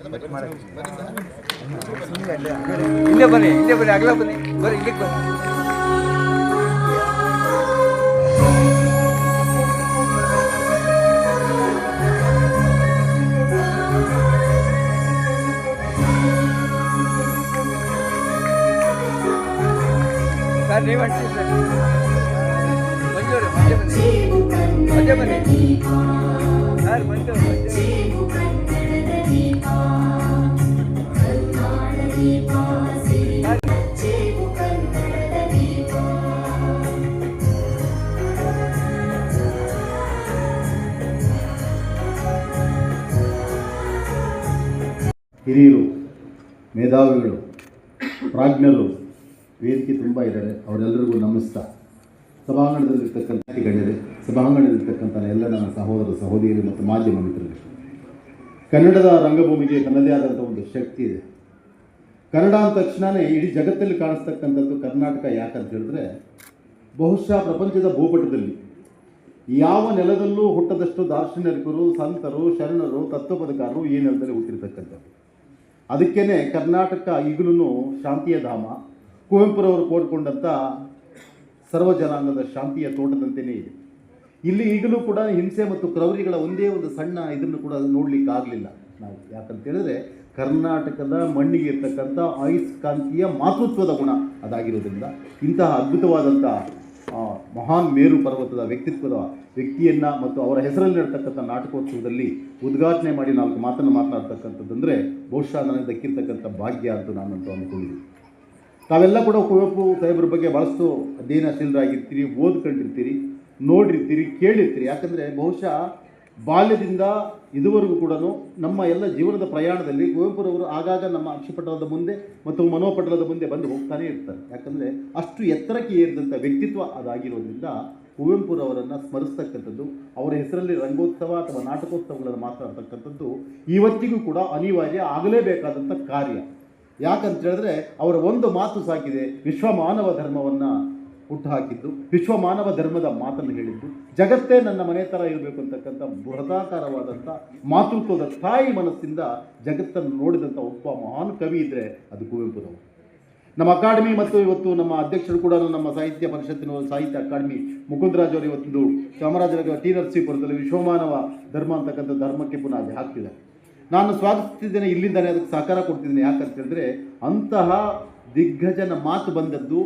ಹಿಂದೆ ಬನ್ನಿ ಅಗಲ ಬನ್ನಿ ಬರ್ರಿ ಇಲ್ಲಿಗೆ ಬನ್ನಿ. ಸರ್ ನೀವು ಅಂತೀರಿ ಸರ್ ಮಂಜೂರು ಮಧ್ಯ ಬನ್ನಿ ಸರ್ ಮಂಜು ಹಿರಿಯರು, ಮೇಧಾವಿಗಳು, ಪ್ರಾಜ್ಞರು ವೇದಿಕೆ ತುಂಬ ಇದ್ದಾರೆ. ಅವರೆಲ್ಲರಿಗೂ ನಮಸ್ಕಾರ. ಸಭಾಂಗಣದಲ್ಲಿರ್ತಕ್ಕಂಥ ಗಣ್ಯರೇ, ಸಭಾಂಗಣದಲ್ಲಿರ್ತಕ್ಕಂಥ ಎಲ್ಲ ನನ್ನ ಸಹೋದರ ಸಹೋದರಿಯರು ಮತ್ತು ಮಾಧ್ಯಮ ಮಿತ್ರರು, ಕನ್ನಡದ ರಂಗಭೂಮಿಗೆ ತನ್ನದೇ ಆದಂಥ ಒಂದು ಶಕ್ತಿ ಇದೆ. ಕನ್ನಡ ಅಂದ ತಕ್ಷಣವೇ ಇಡೀ ಜಗತ್ತಲ್ಲಿ ಕಾಣಿಸ್ತಕ್ಕಂಥದ್ದು ಕರ್ನಾಟಕ. ಯಾಕಂತ ಹೇಳಿದ್ರೆ, ಬಹುಶಃ ಪ್ರಪಂಚದ ಭೂಪಟದಲ್ಲಿ ಯಾವ ನೆಲದಲ್ಲೂ ಹುಟ್ಟದಷ್ಟು ದಾರ್ಶನಿಕರು, ಸಂತರು, ಶರಣರು, ತತ್ವಪದಕಾರರು ಈ ನೆಲದಲ್ಲಿ ಹುಟ್ಟಿರ್ತಕ್ಕಂಥದ್ದು. ಅದಕ್ಕೇ ಕರ್ನಾಟಕ ಈಗಲೂ ಶಾಂತಿಯ ಧಾಮ. ಕುವೆಂಪುರವರು ಕೋರ್ಕೊಂಡಂಥ ಸರ್ವ ಜನಾಂಗದ ಶಾಂತಿಯ ತೋಟದಂತೆಯೇ ಇದೆ. ಇಲ್ಲಿ ಈಗಲೂ ಕೂಡ ಹಿಂಸೆ ಮತ್ತು ಕ್ರೌರಿಗಳ ಒಂದೇ ಒಂದು ಸಣ್ಣ ಇದನ್ನು ಕೂಡ ನೋಡಲಿಕ್ಕಾಗಲಿಲ್ಲ ನಾವು. ಯಾಕಂತ ಹೇಳಿದ್ರೆ, ಕರ್ನಾಟಕದ ಮಣ್ಣಿಗೆ ಇರ್ತಕ್ಕಂಥ ಅಯಸ್ಕಾಂತೀಯ ಮಾತೃತ್ವದ ಗುಣ ಅದಾಗಿರೋದ್ರಿಂದ ಇಂತಹ ಅದ್ಭುತವಾದಂಥ ಮಹಾನ್ ಮೇರು ಪರ್ವತದ ವ್ಯಕ್ತಿಯನ್ನು ಮತ್ತು ಅವರ ಹೆಸರಲ್ಲಿ ನಡ್ತಕ್ಕಂಥ ನಾಟಕೋತ್ಸವದಲ್ಲಿ ಉದ್ಘಾಟನೆ ಮಾಡಿ 4 ಮಾತನ್ನು ಮಾತನಾಡ್ತಕ್ಕಂಥದ್ದಂದರೆ ಬಹುಶಃ ನನಗೆ ದಕ್ಕಿರ್ತಕ್ಕಂಥ ಭಾಗ್ಯ ಅಂತ ನಾನಂತೂ ಅಂದ್ಕೊಂಡಿದ್ದೀನಿ. ತಾವೆಲ್ಲ ಕೂಡ ಕುವೆಂಪು ಸಾಹೇಬ್ರ ಬಗ್ಗೆ ಭಾಳಷ್ಟು ಅಧ್ಯಯನಶೀಲರಾಗಿರ್ತೀರಿ, ಓದ್ಕೊಂಡಿರ್ತೀರಿ, ನೋಡಿರ್ತೀರಿ, ಕೇಳಿರ್ತೀರಿ. ಯಾಕಂದರೆ ಬಹುಶಃ ಬಾಲ್ಯದಿಂದ ಇದುವರೆಗೂ ಕೂಡ ನಮ್ಮ ಎಲ್ಲ ಜೀವನದ ಪ್ರಯಾಣದಲ್ಲಿ ಕುವೆಂಪುರವರು ಆಗಾಗ ನಮ್ಮ ಅಕ್ಷಿಪಟಲದ ಮುಂದೆ ಮತ್ತು ಮನೋಪಟಲದ ಮುಂದೆ ಬಂದು ಹೋಗ್ತಾನೆ ಇರ್ತಾರೆ. ಯಾಕಂದರೆ ಅಷ್ಟು ಎತ್ತರಕ್ಕೆ ಏರಿದಂಥ ವ್ಯಕ್ತಿತ್ವ ಅದಾಗಿರೋದ್ರಿಂದ ಕುವೆಂಪುರವರನ್ನು ಸ್ಮರಿಸ್ತಕ್ಕಂಥದ್ದು, ಅವರ ಹೆಸರಲ್ಲಿ ರಂಗೋತ್ಸವ ಅಥವಾ ನಾಟಕೋತ್ಸವಗಳನ್ನು ಮಾತಾಡ್ತಕ್ಕಂಥದ್ದು ಇವತ್ತಿಗೂ ಕೂಡ ಅನಿವಾರ್ಯ ಆಗಲೇಬೇಕಾದಂಥ ಕಾರ್ಯ. ಯಾಕಂತ ಹೇಳಿದ್ರೆ, ಅವರ ಒಂದು ಮಾತು ಸಾಕಿದೆ. ವಿಶ್ವಮಾನವ ಧರ್ಮವನ್ನು ಹುಟ್ಟುಹಾಕಿದ್ದು, ವಿಶ್ವಮಾನವ ಧರ್ಮದ ಮಾತನ್ನು ಹೇಳಿದ್ದು, ಜಗತ್ತೇ ನನ್ನ ಮನೆ ಥರ ಇರಬೇಕು ಅಂತಕ್ಕಂಥ ಬೃಹದಾಕಾರವಾದಂಥ ಮಾತೃತ್ವದ ತಾಯಿ ಮನಸ್ಸಿಂದ ಜಗತ್ತನ್ನು ನೋಡಿದಂಥ ಒಬ್ಬ ಮಹಾನ್ ಕವಿ ಇದ್ದರೆ ಅದು ಕುವೆಂಪುರವರು. ನಮ್ಮ ಅಕಾಡೆಮಿ ಮತ್ತು ಇವತ್ತು ನಮ್ಮ ಅಧ್ಯಕ್ಷರು ಕೂಡ ನಮ್ಮ ಸಾಹಿತ್ಯ ಪರಿಷತ್ತಿನ ಸಾಹಿತ್ಯ ಅಕಾಡೆಮಿ ಮುಕುಂದರಾಜ್ ಅವರು ಇವತ್ತು ಚಾಮರಾಜನಗರ ಟಿ ನರಸೀಪುರದಲ್ಲಿ ವಿಶ್ವಮಾನವ ಧರ್ಮ ಅಂತಕ್ಕಂಥ ಧರ್ಮಕ್ಕೆ ಪುನಃ ಹಾಕ್ತಿದ್ದಾರೆ. ನಾನು ಸ್ವಾಗತಿಸಿದ್ದೇನೆ, ಇಲ್ಲಿಂದಲೇ ಅದಕ್ಕೆ ಸಹಕಾರ ಕೊಡ್ತಿದ್ದೇನೆ. ಯಾಕಂತ ಹೇಳಿದ್ರೆ, ಅಂತಹ ದಿಗ್ಗಜನ ಮಾತು ಬಂದದ್ದು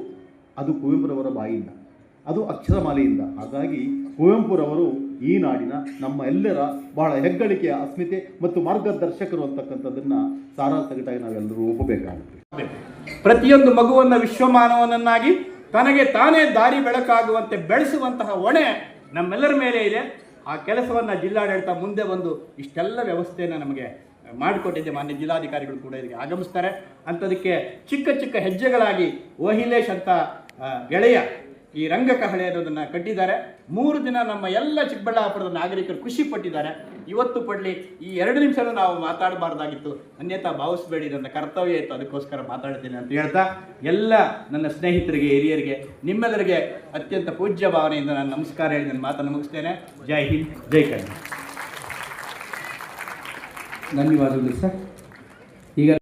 ಅದು ಕುವೆಂಪುರವರ ಬಾಯಿಂದ, ಅದು ಅಕ್ಷರಮಾಲೆಯಿಂದ. ಹಾಗಾಗಿ ಕುವೆಂಪುರವರು ಈ ನಾಡಿನ ನಮ್ಮ ಎಲ್ಲರ ಬಹಳ ಹೆಗ್ಗಳಿಕೆಯ ಅಸ್ಮಿತೆ ಮತ್ತು ಮಾರ್ಗದರ್ಶಕರು ಅಂತಕ್ಕಂಥದ್ದನ್ನು ಸಾರಾಸಗಟಾಗಿ ನಾವೆಲ್ಲರೂ ಒಪ್ಪಬೇಕಾಗುತ್ತೆ. ಪ್ರತಿಯೊಂದು ಮಗುವನ್ನು ವಿಶ್ವಮಾನವನನ್ನಾಗಿ ತನಗೆ ತಾನೇ ದಾರಿ ಬೆಳಕಾಗುವಂತೆ ಬೆಳೆಸುವಂತಹ ಹೊಣೆ ನಮ್ಮೆಲ್ಲರ ಮೇಲೆ ಇದೆ. ಆ ಕೆಲಸವನ್ನು ಜಿಲ್ಲಾಡಳಿತ ಮುಂದೆ ಬಂದು ಇಷ್ಟೆಲ್ಲ ವ್ಯವಸ್ಥೆಯನ್ನು ನಮಗೆ ಮಾಡಿಕೊಟ್ಟಿದ್ದೆ. ಮಾನ್ಯ ಜಿಲ್ಲಾಧಿಕಾರಿಗಳು ಕೂಡ ಇದಕ್ಕೆ ಆಗಮಿಸ್ತಾರೆ. ಅಂಥದಕ್ಕೆ ಚಿಕ್ಕ ಚಿಕ್ಕ ಹೆಜ್ಜೆಗಳಾಗಿ ಓಹಿಲೇಶ್ ಅಂತ ಗೆಳೆಯ ಈ ರಂಗಕಹಳೆ ಅನ್ನೋದನ್ನು ಕಟ್ಟಿದ್ದಾರೆ. 3 ದಿನ ನಮ್ಮ ಎಲ್ಲ ಚಿಕ್ಕಬಳ್ಳಾಪುರದ ನಾಗರಿಕರು ಖುಷಿ ಪಟ್ಟಿದ್ದಾರೆ. ಇವತ್ತು ಪಡಲಿ, ಈ 2 ನಿಮಿಷನೂ ನಾವು ಮಾತಾಡಬಾರ್ದಾಗಿತ್ತು, ಅನ್ಯತಾ ಭಾವಿಸಬೇಡಿ, ನನ್ನ ಕರ್ತವ್ಯ ಇತ್ತು, ಅದಕ್ಕೋಸ್ಕರ ಮಾತಾಡ್ತೀನಿ ಅಂತ ಹೇಳ್ತಾ ಎಲ್ಲ ನನ್ನ ಸ್ನೇಹಿತರಿಗೆ, ಹಿರಿಯರಿಗೆ, ನಿಮ್ಮೆಲ್ಲರಿಗೆ ಅತ್ಯಂತ ಪೂಜ್ಯ ಭಾವನೆಯಿಂದ ನಾನು ನಮಸ್ಕಾರ ಹೇಳಿ ನನ್ನ ಮಾತನ್ನು ಮುಗಿಸ್ತೇನೆ. ಜೈ ಹಿಂದ್, ಜೈ ಕನ್ನಡ. ಧನ್ಯವಾದಗಳು ಸರ್. ಈಗ